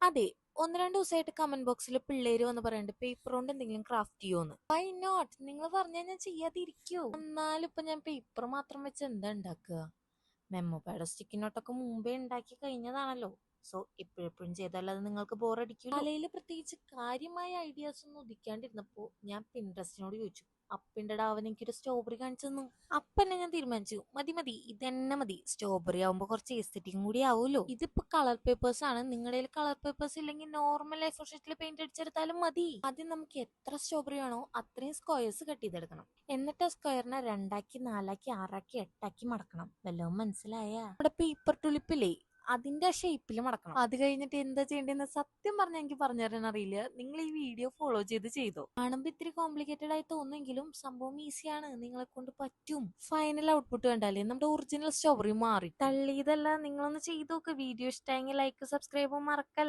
അതെ, ഒന്ന് രണ്ട് ദിവസമായിട്ട് കമന്റ് ബോക്സിൽ പിള്ളേര് വന്ന് പറയുന്നുണ്ട് പേപ്പർ കൊണ്ട് എന്തെങ്കിലും ക്രാഫ്റ്റ് ചെയ്യുമോന്ന്. Why not? നിങ്ങൾ പറഞ്ഞാൽ ഞാൻ ചെയ്യാതിരിക്കോ? എന്നാലും ഇപ്പൊ ഞാൻ പേപ്പർ മാത്രം വെച്ച് എന്താ ഉണ്ടാക്കുക? മെമ്മോ പാഡോ സ്റ്റിക്കി നോട്ടൊക്കെ മുമ്പേ ഉണ്ടാക്കി കഴിഞ്ഞതാണല്ലോ. സോ എപ്പോഴെപ്പോഴും ചെയ്താൽ അത് നിങ്ങൾക്ക് ബോറടിക്കും. തലയിൽ പ്രത്യേകിച്ച് കാര്യമായ ഐഡിയാസ് ഒന്നും ഉദിക്കാണ്ടിരുന്നപ്പോ ഞാൻ പിൻട്രസ്റ്റിനോട് ചോദിച്ചു, അപ്പിണ്ടടാ അവൻ എനിക്കൊരു സ്ട്രോബെറി കാണിച്ചു തന്നു. അപ്പന്നെ ഞാൻ തീരുമാനിച്ചു, മതി മതി ഇതന്നെ മതി. സ്ട്രോബെറി ആവുമ്പോ കുറച്ച് എസ്തെറ്റിക്കും കൂടി ആവുമല്ലോ. ഇതിപ്പോ കളർ പേപ്പേഴ്സ് ആണ്. നിങ്ങളുടെ കയ്യിൽ കളർ പേപ്പേഴ്സ് ഇല്ലെങ്കിൽ നോർമൽ എ4 ഷീറ്റിൽ പെയിന്റ് അടിച്ചെടുത്താലും മതി. ആദ്യം നമുക്ക് എത്ര സ്ട്രോബെറി ആണോ അത്രയും സ്ക്വയർസ് കട്ട് ചെയ്തെടുക്കണം. എന്നിട്ട് ആ സ്ക്വയറിനെ 2 ആക്കി 4 ആക്കി 6 ആക്കി 8 ആക്കി മടക്കണം. വല്ലതും മനസ്സിലായ? നമ്മുടെ പേപ്പർ ടുലിപ്പില്ലേ, അതിന്റെ ഷേപ്പിൽ മടക്കണം. അത് കഴിഞ്ഞിട്ട് എന്താ ചെയ്യേണ്ടതെന്ന് സത്യം പറഞ്ഞാൽ എനിക്ക് പറഞ്ഞു തരാൻ അറിയില്ല. നിങ്ങൾ ഈ വീഡിയോ ഫോളോ ചെയ്തോ. കാണുമ്പോ ഇത്തിരി കോംപ്ലിക്കേറ്റഡ് ആയി തോന്നുമെങ്കിലും സംഭവം ഈസിയാണ്, നിങ്ങളെ കൊണ്ട് പറ്റും. ഫൈനൽ ഔട്ട്പുട്ട് കണ്ടാലേ നമ്മുടെ ഒറിജിനൽ സ്റ്റോറി മാറി. തള്ളിയതല്ല, നിങ്ങളൊന്ന് ചെയ്തു നോക്ക്. വീഡിയോ ഇഷ്ടമെങ്കിൽ ലൈക്ക് സബ്സ്ക്രൈബ് മറക്കല്ല.